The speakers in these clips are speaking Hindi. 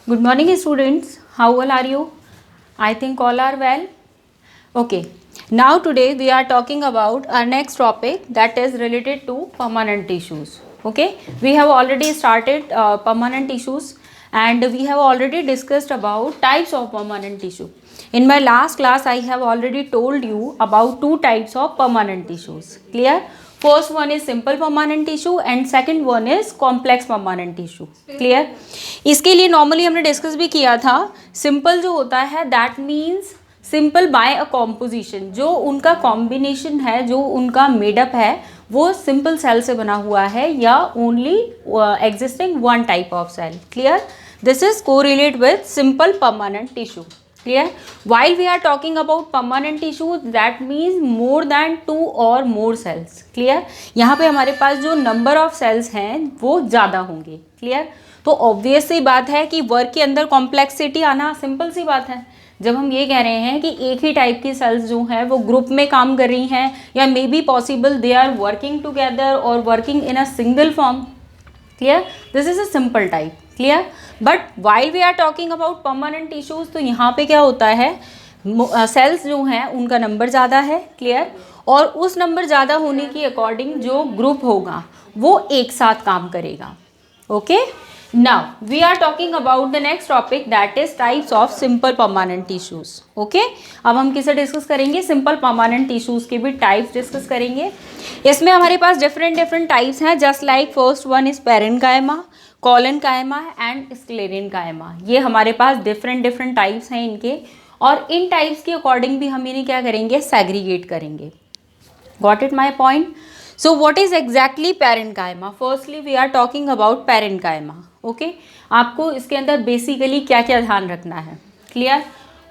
Good morning, students. How all are you? I think all are well. Okay. Now today we are talking about our next topic that is related to permanent tissues. Okay. We have already started permanent tissues and we have already discussed about types of permanent tissue. In my last class, I have already told you about two types of permanent tissues. Clear? First one is simple permanent tissue and second one is complex permanent tissue. Clear? इसके लिए नॉर्मली हमने डिस्कस भी किया था. सिंपल जो होता है that means simple by a composition, जो उनका कॉम्बिनेशन है, जो उनका मेडअप है वो सिंपल सेल से बना हुआ है या only existing one type of cell. Clear? This is correlate with simple permanent tissue. Clear? While we are talking about permanent tissue, that means more than 2 or more cells. Clear? यहाँ पे हमारे पास जो number of cells हैं वो ज़्यादा होंगे. Clear? तो obvious सी बात है कि वर्क के अंदर complexity आना सिंपल सी बात है. जब हम ये कह रहे हैं कि एक ही टाइप की सेल्स जो हैं वो ग्रुप में काम कर रही हैं या may be possible they are working together और working in a single form. Clear? This is a simple type. Clear? But while we are talking about permanent tissues, तो यहाँ पे क्या होता है, सेल्स जो हैं उनका नंबर ज़्यादा है. क्लियर? और उस नंबर ज़्यादा होने की अकॉर्डिंग जो ग्रुप होगा वो एक साथ काम करेगा. Okay. Now we are talking about the next topic that is types of simple permanent tissues. Okay. अब हम किसे डिस्कस करेंगे? सिंपल परमानेंट टिश्यूज के भी टाइप्स डिस्कस करेंगे. इसमें हमारे पास डिफरेंट टाइप्स हैं. Just like first one is parenchyma, collenchyma and sclerenchyma. ये हमारे पास डिफरेंट टाइप्स हैं इनके, और इन टाइप्स के अकॉर्डिंग भी हम इन्हें क्या करेंगे? सेग्रीगेट करेंगे. Got it my point? So what is exactly parenchyma? Firstly we are talking about parenchyma. Okay. आपको इसके अंदर बेसिकली क्या क्या ध्यान रखना है? Clear?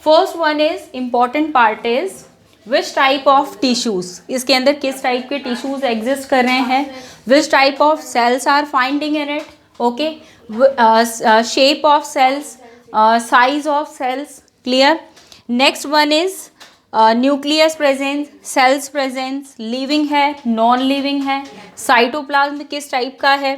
First one is important part is which type of tissues, इसके अंदर किस टाइप के टिश्यूज एग्जिस्ट कर रहे हैं, which type of cells are finding in it. Okay, shape of cells, size of cells. Clear? Next one is nucleus presence, cells presence, living है, non living है, cytoplasm किस टाइप का है,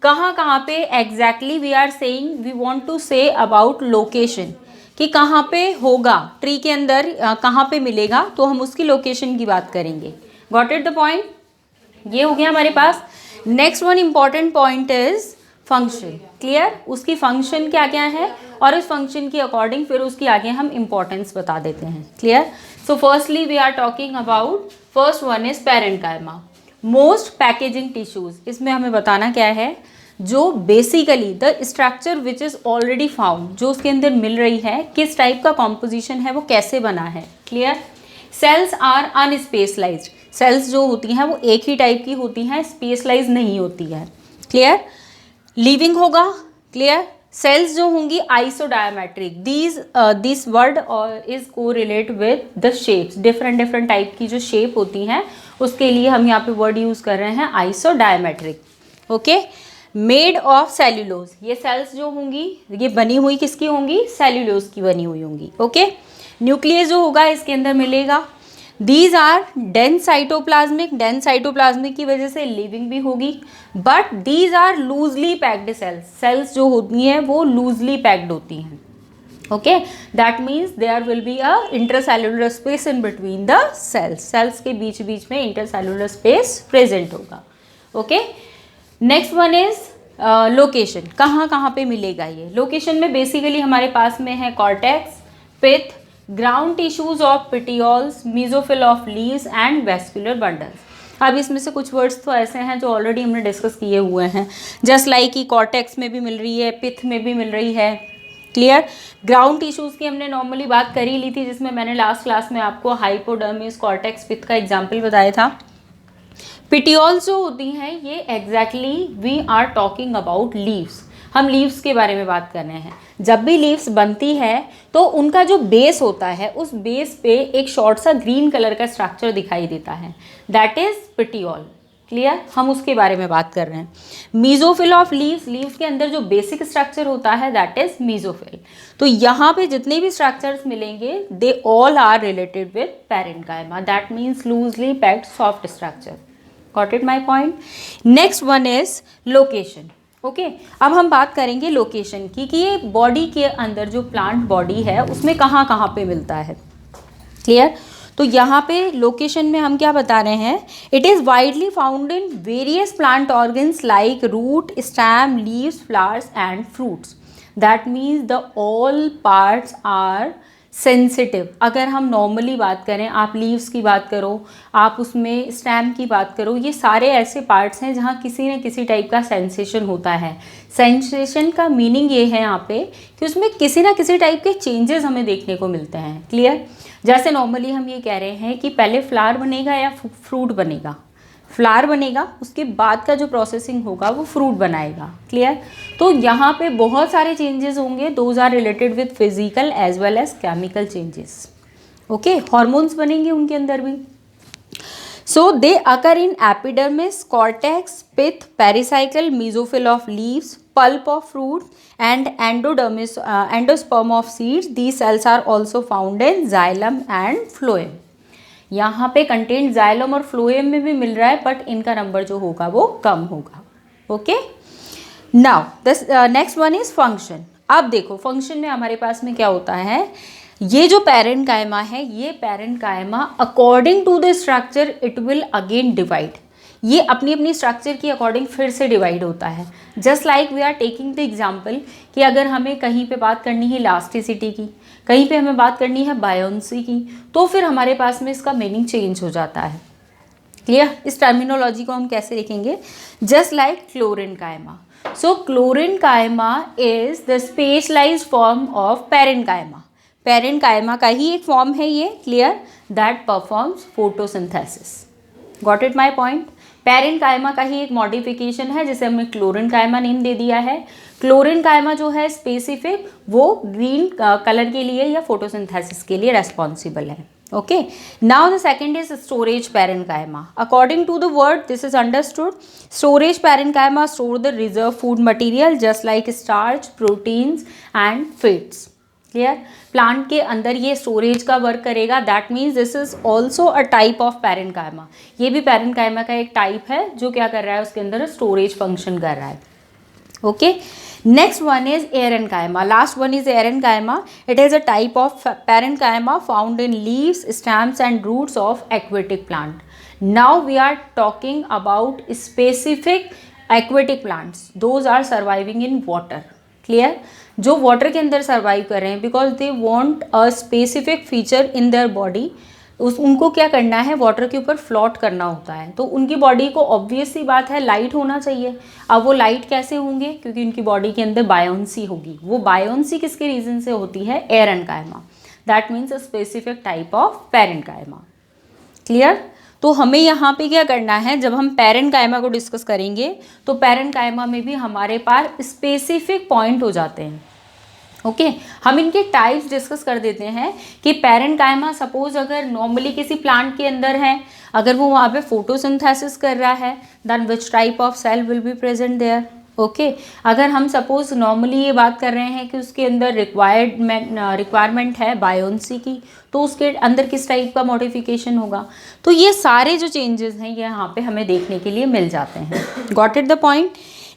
कहाँ पे exactly we are saying, we want to say about location, कि कहाँ पे होगा ट्री के अंदर, कहाँ पे मिलेगा, तो हम उसकी लोकेशन की बात करेंगे. Got it the point? ये हो गया हमारे पास. Next one important point is function. Clear? उसकी फंक्शन क्या क्या है और इस फंक्शन के अकॉर्डिंग फिर उसकी आगे हम इम्पोर्टेंस बता देते हैं. Clear? So firstly we are talking about first one is parenchyma, most packaging tissues. इसमें हमें बताना क्या है, जो basically the structure which is already found, जो उसके अंदर मिल रही है, किस टाइप का कॉम्पोजिशन है, वो कैसे बना है. Clear? Cells are unspecialised. Cells जो होती हैं वो एक ही टाइप की होती हैं, स्पेशलाइज नहीं होती है. क्लियर? लिविंग होगा. क्लियर? सेल्स जो होंगी आइसोडायमेट्रिक. दिस वर्ड इज को relate with the shapes. Different type की जो शेप होती हैं उसके लिए हम यहाँ पे वर्ड यूज कर रहे हैं isodiametric. Okay. Made of cellulose. ये सेल्स जो होंगी ये बनी हुई किसकी होंगी? सेल्यूलोज की बनी हुई होंगी. ओके. न्यूक्लियस जो होगा इसके अंदर मिलेगा. These are dense cytoplasmic. Dense cytoplasmic की वजह से लिविंग भी होगी. But these are loosely packed cells. Cells जो होती हैं वो लूजली पैक्ड होती हैं. Okay. That means there will be a intercellular space in between the cells. Cells के बीच बीच में इंटरसेल्युलर स्पेस प्रेजेंट होगा. Okay. Next one is location. कहाँ पे मिलेगा ये? लोकेशन में बेसिकली हमारे पास में है cortex, pith, ground tissues of petioles, mesophyll of leaves and vascular bundles. अब इसमें से कुछ वर्ड्स तो ऐसे हैं जो ऑलरेडी हमने डिस्कस किए हुए हैं. जस्ट लाइक कि कॉर्टेक्स में भी मिल रही है, पिथ में भी मिल रही है. क्लियर? ग्राउंड टिश्यूज़ की हमने नॉर्मली बात कर ही ली थी, जिसमें मैंने लास्ट क्लास में आपको हाइपोडर्मिस, कॉर्टेक्स, पिथ का एग्जाम्पल बताया था. पिटियोल्स जो होती हैं ये exactly we are talking about leaves. हम लीव्स के बारे में बात कर रहे हैं. जब भी लीव्स बनती है तो उनका जो बेस होता है उस बेस पे एक शॉर्ट सा ग्रीन कलर का स्ट्रक्चर दिखाई देता है, दैट इज पिटियोल. क्लियर? हम उसके बारे में बात कर रहे हैं. Mesophyll of leaves. लीव्स के अंदर जो बेसिक स्ट्रक्चर होता है दैट इज मीजोफिल. तो यहाँ पे जितने भी स्ट्रक्चर्स मिलेंगे they all are related with parenchyma. That means loosely packed soft structure. Got it my point? Next one is location. Okay अब हम बात करेंगे लोकेशन की कि ये बॉडी के अंदर जो प्लांट बॉडी है उसमें कहाँ कहाँ पे मिलता है। क्लियर। तो यहाँ पे लोकेशन में हम क्या बता रहे हैं, it is widely found in various plant organs like root, stem, leaves, flowers and fruits. That means the all parts are sensitive. अगर हम नॉर्मली बात करें, आप लीव्स की बात करो, आप उसमें स्टेम की बात करो, ये सारे ऐसे पार्ट्स हैं जहाँ किसी न किसी टाइप का सेंसेशन होता है। सेंसेशन का मीनिंग ये है यहाँ पे कि उसमें किसी ना किसी टाइप के चेंजेस हमें देखने को मिलते हैं। क्लियर। जैसे नॉर्मली हम ये कह रहे हैं कि पहले फ्लावर बनेगा या फ्रूट बनेगा, फ्लावर बनेगा उसके बाद का जो प्रोसेसिंग होगा वो फ्रूट बनाएगा। क्लियर। तो यहाँ पे बहुत सारे चेंजेस होंगे, those are related with physical as well as chemical changes. Okay, hormones बनेंगे उनके अंदर भी। So they occur in epidermis, cortex, pith, pericycle, mesophyll of leaves, pulp of fruit and endodermis, endosperm of seeds. These cells are also found in xylem and phloem. यहाँ पे कंटेंट जाइलम और फ्लोएम में भी मिल रहा है, बट इनका नंबर जो होगा वो कम होगा। Okay, now this next one is function. अब देखो फंक्शन में हमारे पास में क्या होता है, ये जो पेरेंट कायमा है, ये parenchyma according to the structure it will again divide. ये अपनी अपनी स्ट्रक्चर की अकॉर्डिंग फिर से डिवाइड होता है। Just like we are taking the example कि अगर हमें कहीं पे बात करनी है इलास्टिसिटी की, कहीं पे हमें बात करनी है बायोन्सी की, तो फिर हमारे पास में इसका मीनिंग चेंज हो जाता है। क्लियर। इस टर्मिनोलॉजी को हम कैसे लिखेंगे, just like chlorenchyma. So chlorenchyma is the specialized form of parenchyma. Parenchyma का ही एक फॉर्म है ये। Clear. That performs photosynthesis. Got it my point. Parenchyma का ही एक मॉडिफिकेशन है जिसे हमने क्लोरिन कायमा नेम दे दिया है। क्लोरिन कायमा जो है स्पेसिफिक, वो ग्रीन कलर के लिए या फोटोसिंथेसिस के लिए रेस्पॉन्सिबल है। Okay, now the second is storage parenchyma. According to the word this is understood, storage parenchyma store the reserve food material just like starch, proteins and fats. Clear. Plant के अंदर ये स्टोरेज का वर्क करेगा। That means this is also a type of parenchyma. ये भी पेरेन्काइमा का एक टाइप है जो क्या कर रहा है, उसके अंदर स्टोरेज फंक्शन कर रहा है। Okay, next one is aerenchyma. Last one is aerenchyma. It is a type of parenchyma found in leaves, stems and roots of aquatic plant. Now we are talking about specific aquatic plants, those are surviving in water. Clear. जो वाटर के अंदर सर्वाइव कर रहे हैं because they want a specific feature in their body. उनको क्या करना है, वाटर के ऊपर फ्लोट करना होता है, तो उनकी बॉडी को ऑब्वियस सी बात है लाइट होना चाहिए। अब वो लाइट कैसे होंगे, क्योंकि उनकी बॉडी के अंदर बायोन्सी होगी। वो बायोन्सी किसके रीजन से होती है, एरेन्काइमा। That means a specific type of parenchyma. Clear. तो हमें यहाँ पे क्या करना है, जब हम पेरेन्काइमा को डिस्कस करेंगे तो पेरेन्काइमा में भी हमारे पास स्पेसिफिक पॉइंट हो जाते हैं। ओके, हम इनके टाइप्स डिस्कस कर देते हैं कि पेरेन्काइमा सपोज अगर नॉर्मली किसी प्लांट के अंदर है, अगर वो वहाँ पे फोटोसिंथेसिस कर रहा है, then which type of cell will be present there. Okay, अगर हम सपोज नॉर्मली ये बात कर रहे हैं कि उसके अंदर रिक्वायरमेंट है बायोन्सी की, तो उसके अंदर किस टाइप का मॉडिफिकेशन होगा। तो ये सारे जो चेंजेस हैं ये यहाँ पे हमें देखने के लिए मिल जाते हैं। Got it the point.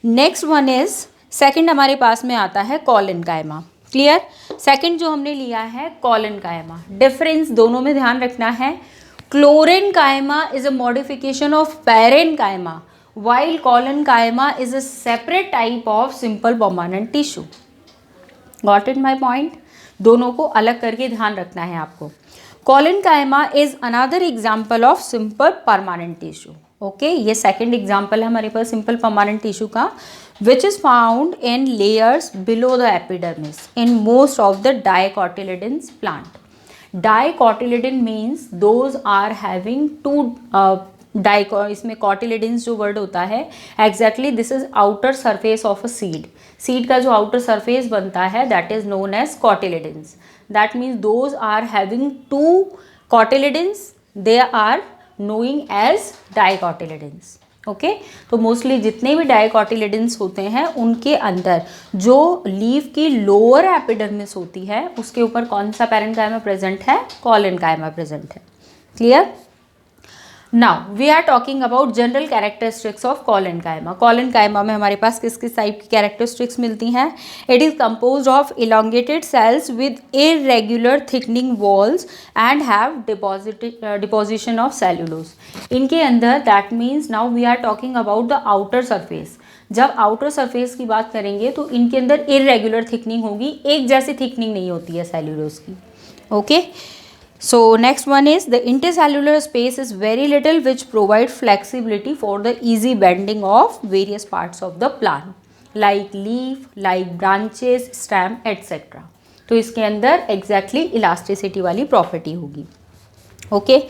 Next one is second हमारे पास में आता है कॉलेनकाइमा। क्लियर। सेकंड जो हमने लिया है कॉलेनकाइमा। डिफरेंस दोनों में ध्यान रखना है। Chlorenchyma is a modification of parenchyma while collenchyma is a separate type of simple permanent tissue. Got it my point? दोनों को अलग करके ध्यान रखना है आपको। Collenchyma is another example of simple permanent tissue. Okay, ये सेकेंड एग्जाम्पल है हमारे पास सिंपल परमानेंट टिश्यू का, which is found in layers below the epidermis in most of the dicotyledons plant. Dicotyledon means those are having two इसमें कॉटिलिडन्स जो वर्ड होता है exactly this is outer surface of a seed. Seed का जो आउटर सरफेस बनता है that is known as cotyledons. That means those are having two cotyledons, they are knowing as dicotyledons. Okay, तो मोस्टली जितने भी डाइकोटिलिडन्स होते हैं उनके अंदर जो लीफ की लोअर एपिडर्मिस होती है उसके ऊपर कौन सा पेरेन्काइमा प्रेजेंट है, कॉलेनकाइमा प्रेजेंट है। Clear. Now we are talking about general characteristics of collenchyma. Collenchyma में हमारे पास किस किस टाइप की कैरेक्टरिस्टिक्स मिलती हैं? It is composed of elongated cells with irregular thickening walls and have deposition of cellulose. इनके अंदर that means now we are talking about the outer surface. जब आउटर सरफेस की बात करेंगे तो इनके अंदर इरेगुलर थिकनिंग होगी, एक जैसी थिकनिंग नहीं होती है सेल्यूलोज की। Okay, so next one is the intercellular space is very little which provide flexibility for the easy bending of various parts of the plant like leaf, like branches, stem etc. तो इसके अंदर exactly elasticity वाली प्रॉपर्टी होगी। ओके,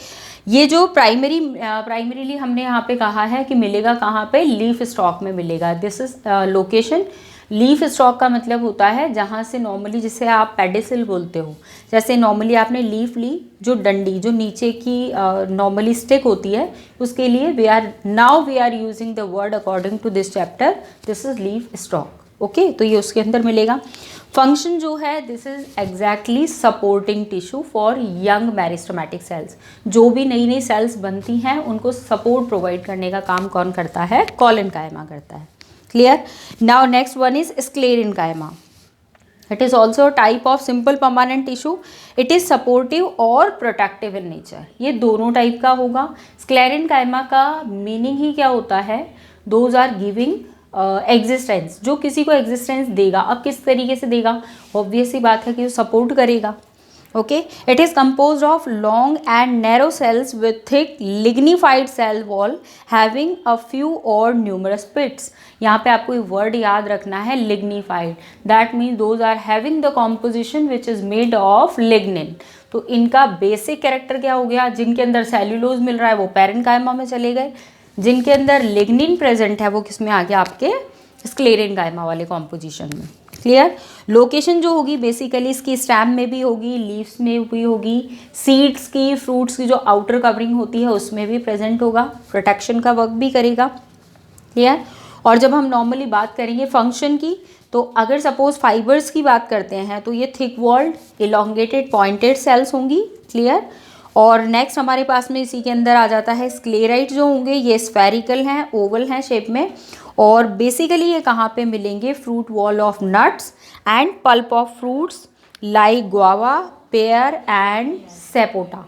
ये जो प्राइमरीली हमने यहाँ पे कहा है कि मिलेगा कहाँ पे? लीफ स्टॉक में मिलेगा। This is location. Leaf stock का मतलब होता है जहाँ से नॉर्मली, जिसे आप पेडिसिल बोलते हो, जैसे नॉर्मली आपने लीफ ली, जो डंडी जो नीचे की नॉर्मली स्टिक होती है, उसके लिए we are using the word according to this chapter, this is leaf stalk. Okay, तो ये उसके अंदर मिलेगा। फंक्शन जो है this is exactly supporting tissue for young meristematic cells. जो भी नई नई सेल्स बनती हैं उनको सपोर्ट प्रोवाइड करने का काम कौन करता है? कॉलेनकाइमा करता है। Clear? Now next one is sclerenchyma. It is also type of simple permanent tissue. It is supportive और प्रोटेक्टिव इन नेचर। ये दोनों टाइप का होगा। स्क्लेरेनकाइमा का मीनिंग ही क्या होता है? दोज आर गिविंग एग्जिस्टेंस, जो किसी को एग्जिस्टेंस देगा। अब किस तरीके से देगा? ऑब्वियस सी बात है कि वो सपोर्ट करेगा। Okay, it is composed of long and narrow cells with thick lignified cell wall having a few और न्यूमरस पिट्स। यहाँ पे आपको एक वर्ड याद रखना है, lignified. That means those are having the composition which is made of lignin. तो इनका बेसिक कैरेक्टर क्या हो गया? जिनके अंदर सेल्यूलोज मिल रहा है वो पैरेनकाइमा में चले गए, जिनके अंदर लिग्निन प्रेजेंट है वो किस में आ गया? आपके स्क्लेरेनकाइमा वाले कॉम्पोजिशन में। क्लियर? लोकेशन जो होगी बेसिकली इसकी स्टेम में भी होगी, लीव्स में भी होगी, सीड्स की, फ्रूट्स की जो आउटर कवरिंग होती है उसमें भी प्रेजेंट होगा, प्रोटेक्शन का वर्क भी करेगा। क्लियर? और जब हम नॉर्मली बात करेंगे फंक्शन की, तो अगर सपोज फाइबर्स की बात करते हैं तो ये thick walled elongated pointed cells होंगी। क्लियर? और नेक्स्ट हमारे पास में इसी के अंदर आ जाता है स्क्लेराइट जो होंगे, ये स्फेरिकल हैं, ओवल हैं शेप में, और बेसिकली ये कहाँ पे मिलेंगे? Fruit wall of nuts and pulp of fruits like guava, pear and sapota.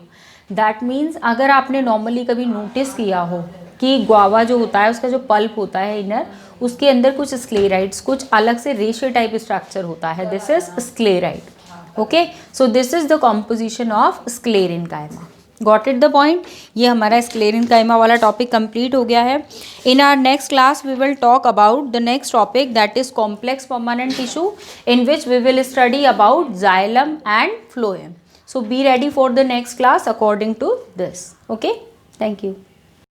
That means अगर आपने नॉर्मली कभी नोटिस किया हो कि गुआवा जो होता है उसका जो पल्प होता है इनर, उसके अंदर कुछ स्क्लेराइट्स, कुछ अलग से रेशियो टाइप स्ट्रक्चर होता है, this is sclereid. Okay, so this is the composition of sclerenchyma. Got it the point? ये हमारा स्क्लेरेनकाइमा वाला टॉपिक कंप्लीट हो गया है। In our next class we will talk about the next topic that is complex permanent tissue, in which we will study about xylem and phloem. So be ready for the next class according to this. Okay, thank you.